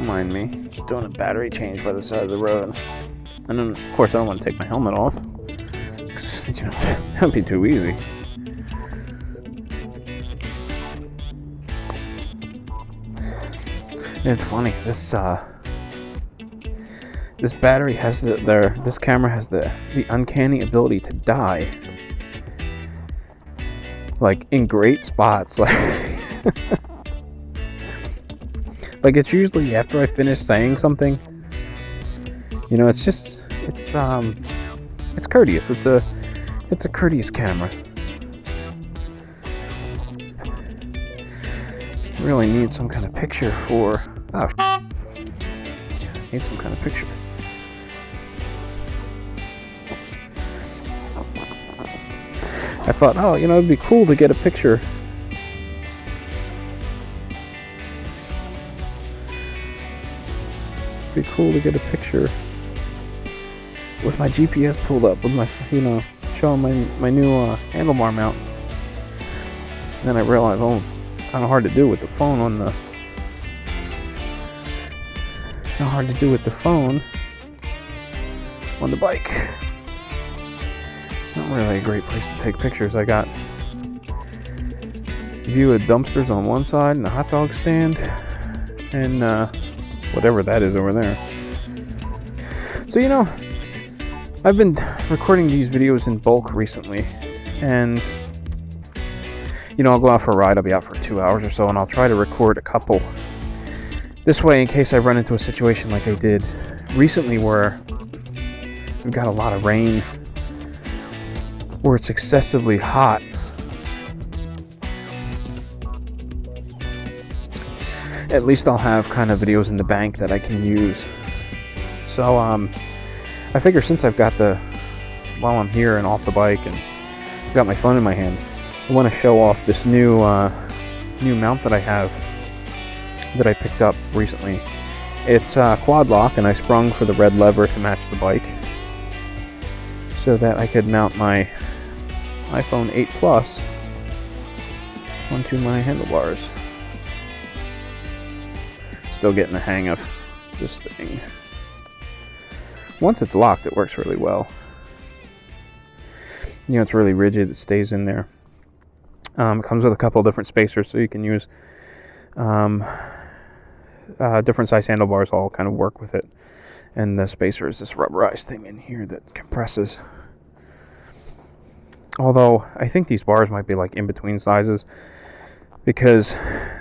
Don't mind me. Just doing a battery change by the side of the road. And then, of course, I don't want to take my helmet off. Because, you know, that'd be too easy. It's funny. This battery has this camera has the uncanny ability to die. Like, in great spots. Like it's usually after I finish saying something. You know, it's courteous. It's a courteous camera. Really need some kind of picture for need some kind of picture. I thought, oh, you know, it'd be cool to get a picture. It'd be cool to get a picture with my GPS pulled up, with my, you know, showing my new handlebar mount. And then I realized, oh, kind of hard to do with the phone on the. Kind of hard to do with the phone on the bike. Not really a great place to take pictures. I got view of dumpsters on one side and a hot dog stand and whatever that is over there. So, you know, I've been recording these videos in bulk recently, and you know, I'll go out for a ride. I'll be out for 2 hours or so, and I'll try to record a couple this way in case I run into a situation like I did recently where we've got a lot of rain, where it's excessively hot. At least I'll have kind of videos in the bank that I can use. So I figure since I've got while I'm here and off the bike and got my phone in my hand, I want to show off this new mount that I have that I picked up recently. It's Quad Lock, and I sprung for the red lever to match the bike so that I could mount my iPhone 8 Plus onto my handlebars. Still getting the hang of this thing. Once it's locked, it works really well. You know, it's really rigid. It stays in there. It comes with a couple different spacers, so you can use different size handlebars all kind of work with it. And the spacer is this rubberized thing in here that compresses. Although, I think these bars might be like in between sizes, because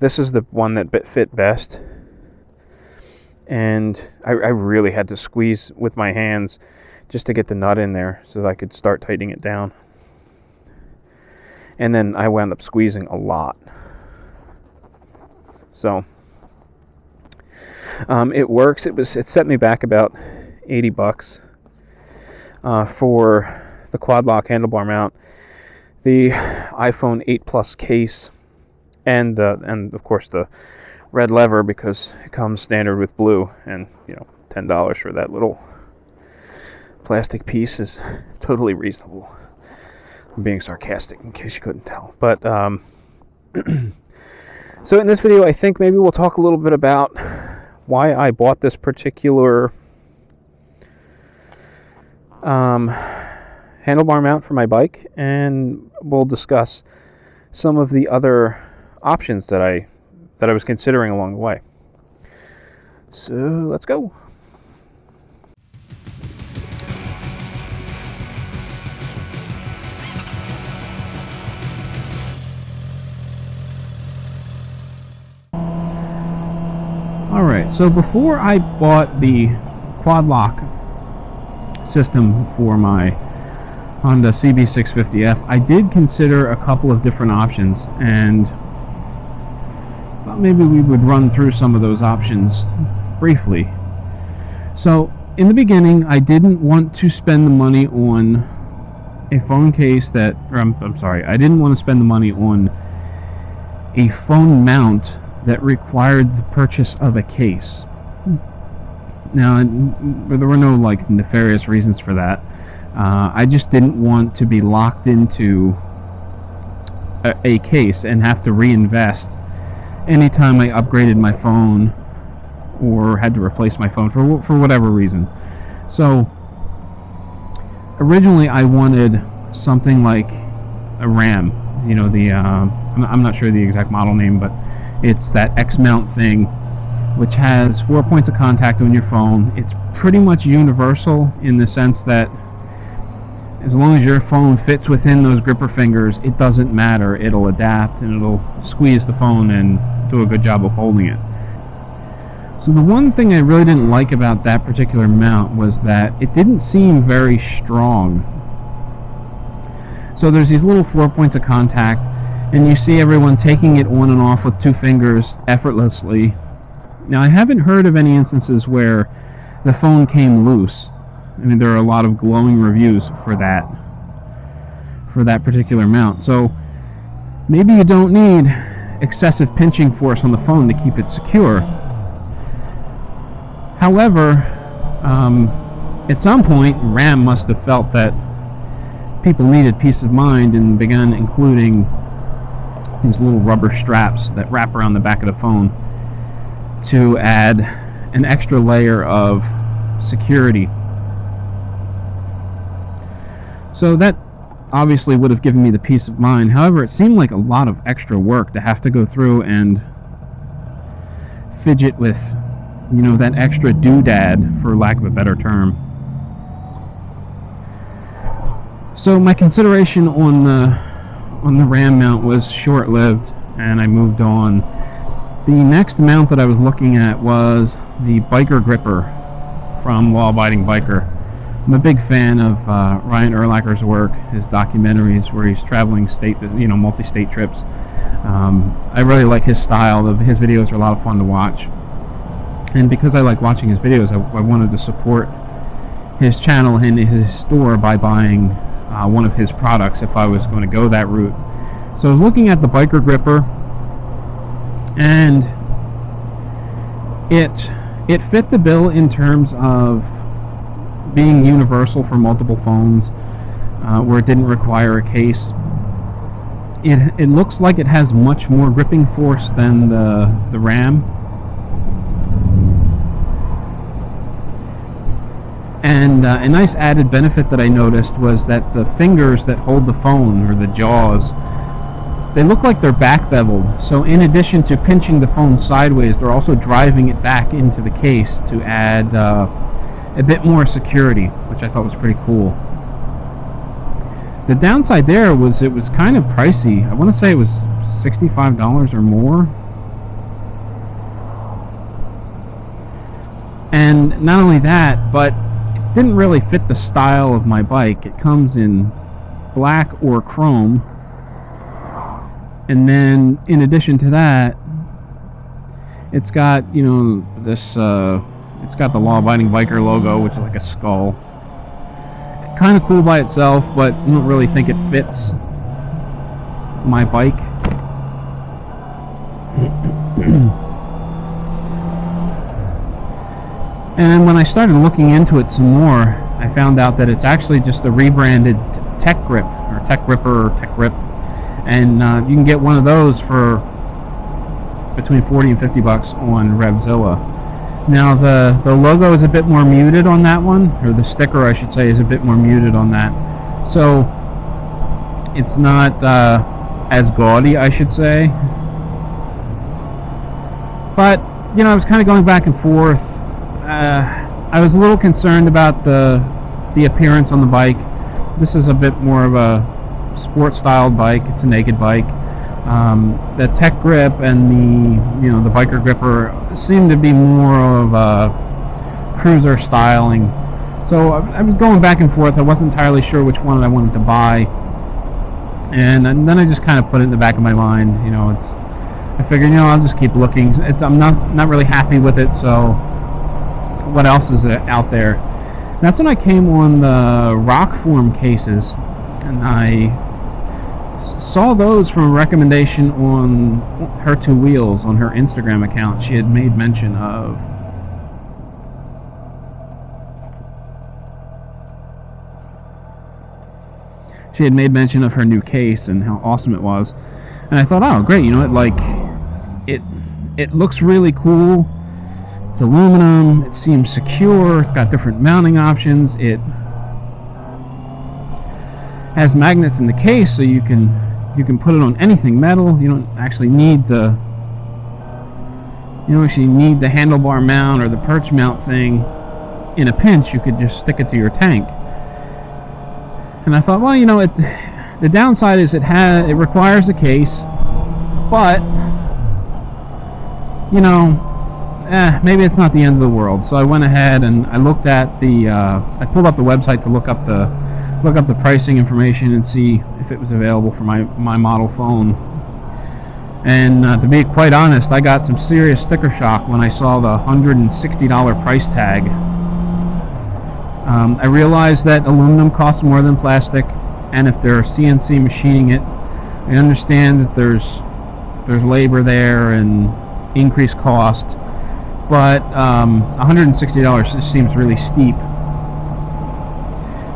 this is the one that fit best. And I really had to squeeze with my hands just to get the nut in there so that I could start tightening it down. And then I wound up squeezing a lot. So it works. It set me back about $80 for the Quad Lock Handlebar Mount, the iPhone 8 Plus case, and of course the red lever, because it comes standard with blue, and you know, $10 for that little plastic piece is totally reasonable. I'm being sarcastic in case you couldn't tell. But so in this video, I think maybe we'll talk a little bit about why I bought this particular handlebar mount for my bike, and we'll discuss some of the other options that I was considering along the way. So let's go. Alright, so before I bought the Quad Lock system for my Honda CB650F, I did consider a couple of different options, and thought maybe we would run through some of those options briefly. So in the beginning, I didn't want to spend the money on a phone case that, or I'm sorry, I didn't want to spend the money on a phone mount that required the purchase of a case. Now, there were no like nefarious reasons for that. I just didn't want to be locked into a case and have to reinvest anytime I upgraded my phone or had to replace my phone for whatever reason. So originally I wanted something like a RAM, you know, the I'm not sure the exact model name, but it's that X mount thing, which has 4 points of contact on your phone. It's pretty much universal in the sense that as long as your phone fits within those gripper fingers, it doesn't matter. It'll adapt and it'll squeeze the phone and do a good job of holding it. So the one thing I really didn't like about that particular mount was that it didn't seem very strong. So there's these little 4 points of contact, and you see everyone taking it on and off with 2 fingers effortlessly. Now, I haven't heard of any instances where the phone came loose. I mean, there are a lot of glowing reviews for that particular mount. So maybe you don't need excessive pinching force on the phone to keep it secure. However, at some point, RAM must have felt that people needed peace of mind and began including these little rubber straps that wrap around the back of the phone to add an extra layer of security. So that obviously would have given me the peace of mind. However, it seemed like a lot of extra work to have to go through and fidget with, you know, that extra doodad, for lack of a better term. So my consideration on the RAM mount was short-lived, and I moved on. The next mount that I was looking at was the biker gripper from Law Abiding Biker. I'm a big fan of Ryan Urlacher's work, his documentaries where he's traveling multi-state trips. I really like his style. His videos are a lot of fun to watch. And because I like watching his videos, I wanted to support his channel and his store by buying one of his products if I was going to go that route. So I was looking at the biker gripper, and it fit the bill in terms of being universal for multiple phones, where it didn't require a case. It looks like it has much more gripping force than the RAM. And a nice added benefit that I noticed was that the fingers that hold the phone, or the jaws, they look like they're back beveled. So in addition to pinching the phone sideways, they're also driving it back into the case to add a bit more security, which I thought was pretty cool. The downside there was it was kind of pricey. I want to say it was $65 or more. And not only that, but it didn't really fit the style of my bike. It comes in black or chrome. And then in addition to that, it's got, you know, this it's got the Law Abiding Biker logo, which is like a skull. Kind of cool by itself, but I don't really think it fits my bike. And then when I started looking into it some more, I found out that it's actually just a rebranded Tech Grip, or Tech Gripper, or Tech Grip. And you can get one of those for between $40 and $50 on Revzilla. Now the logo is a bit more muted on that one, or the sticker I should say is a bit more muted on that. So it's not as gaudy, I should say. But, you know, I was kind of going back and forth. I was a little concerned about the appearance on the bike. This is a bit more of a sport styled bike. It's a naked bike. The Tech Grip and the biker gripper seem to be more of a cruiser styling. So I was going back and forth. I wasn't entirely sure which one I wanted to buy, and then I just kind of put it in the back of my mind. You know, I figured, you know, I'll just keep looking. I'm not really happy with it. So what else is out there? And that's when I came on the Rokform cases, and I saw those from a recommendation on her Two Wheels on her Instagram account. She had made mention of her new case and how awesome it was. And I thought, oh great, you know, it looks really cool. It's aluminum, it seems secure, it's got different mounting options, it has magnets in the case so you can put it on anything metal. You don't actually need the handlebar mount or the perch mount thing. In a pinch, you could just stick it to your tank. And I thought, well, the downside is it requires a case, but maybe it's not the end of the world. So I went ahead and I looked at I pulled up the website to look up the pricing information and see if it was available for my model phone. And to be quite honest, I got some serious sticker shock when I saw the $160 price tag. I realized that aluminum costs more than plastic, and if they're CNC machining it, I understand that there's labor there and increased cost, but $160 just seems really steep.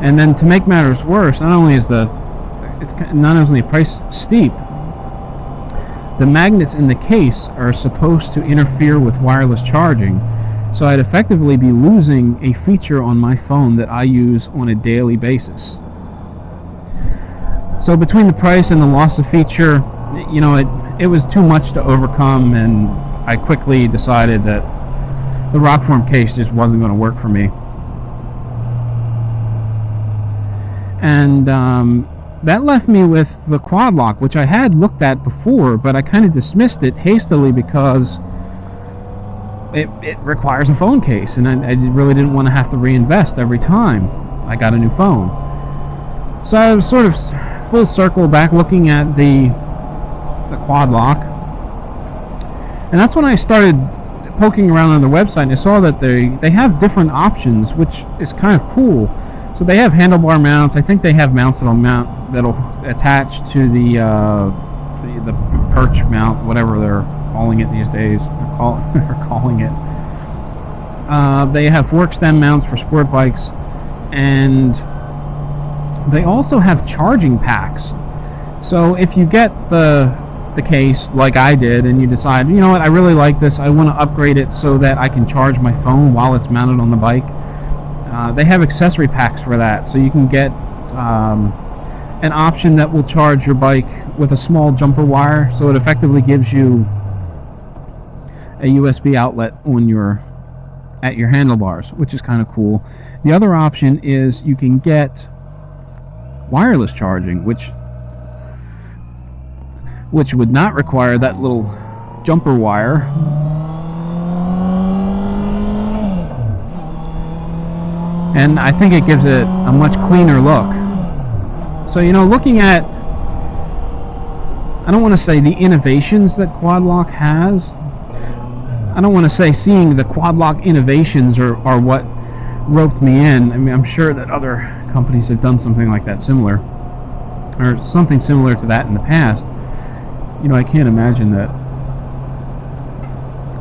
And then to make matters worse, not only is the price steep, the magnets in the case are supposed to interfere with wireless charging, so I'd effectively be losing a feature on my phone that I use on a daily basis. So between the price and the loss of feature, it was too much to overcome, and I quickly decided that the Rokform case just wasn't going to work for me. And that left me with the Quad Lock, which I had looked at before, but I kind of dismissed it hastily because it requires a phone case, and I really didn't want to have to reinvest every time I got a new phone. So I was sort of full circle back looking at the Quad Lock, and that's when I started poking around on their website, and I saw that they have different options, which is kind of cool. So they have handlebar mounts. I think they have mounts that'll attach to the perch mount, whatever they're calling it these days. They're calling it. They have fork stem mounts for sport bikes, and they also have charging packs. So if you get the case like I did, and you decide, I really like this, I want to upgrade it so that I can charge my phone while it's mounted on the bike, they have accessory packs for that. So you can get an option that will charge your bike with a small jumper wire, so it effectively gives you a USB outlet at your handlebars, which is kind of cool. The other option is you can get wireless charging, which would not require that little jumper wire. And I think it gives it a much cleaner look. So, looking at, I don't want to say the innovations that QuadLock has. I don't want to say seeing the QuadLock innovations are what roped me in. I mean, I'm sure that other companies have done something like that similar, or something similar to that in the past. I can't imagine that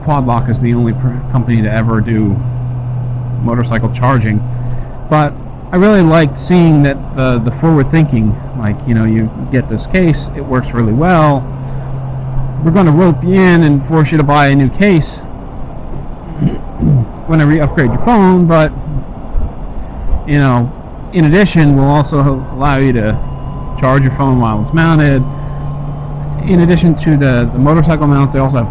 QuadLock is the only company to ever do motorcycle charging, but I really liked seeing that the forward thinking, like, you get this case, it works really well, we're going to rope you in and force you to buy a new case whenever you upgrade your phone, but in addition, we'll also allow you to charge your phone while it's mounted. In addition to the motorcycle mounts, they also have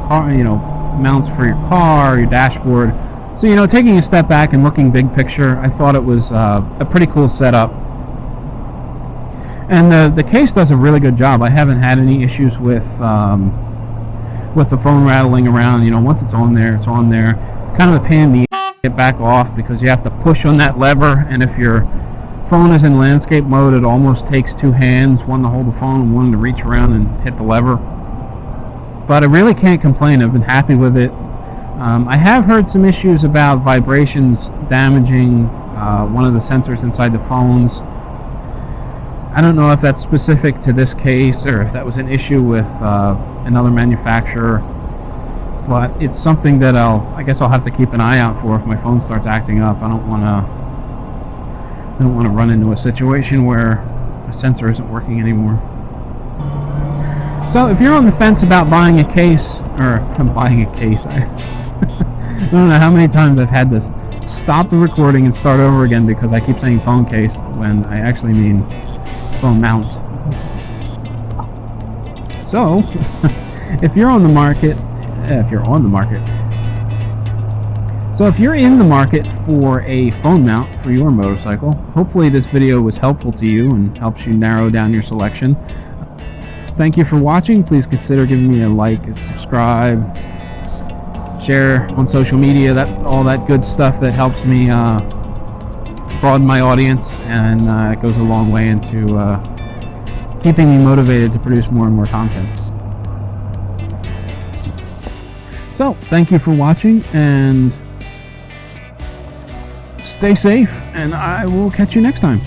mounts for your car, your dashboard. So, taking a step back and looking big picture, I thought it was a pretty cool setup. And the case does a really good job. I haven't had any issues with the phone rattling around. Once it's on there, it's on there. It's kind of a pain in the ass to get back off because you have to push on that lever, and if your phone is in landscape mode, it almost takes two hands, one to hold the phone and one to reach around and hit the lever. But I really can't complain. I've been happy with it. I have heard some issues about vibrations damaging one of the sensors inside the phones. I don't know if that's specific to this case or if that was an issue with another manufacturer, but it's something that I guess I'll have to keep an eye out for if my phone starts acting up. I don't want to run into a situation where a sensor isn't working anymore. So if you're on the fence about buying a case, let don't know how many times I've had to stop the recording and start over again because I keep saying phone case when I actually mean phone mount. So, if you're in the market for a phone mount for your motorcycle, hopefully this video was helpful to you and helps you narrow down your selection. Thank you for watching. Please consider giving me a like, subscribe, share on social media, all that good stuff that helps me broaden my audience, and it goes a long way into keeping me motivated to produce more and more content. So, thank you for watching, and stay safe, and I will catch you next time.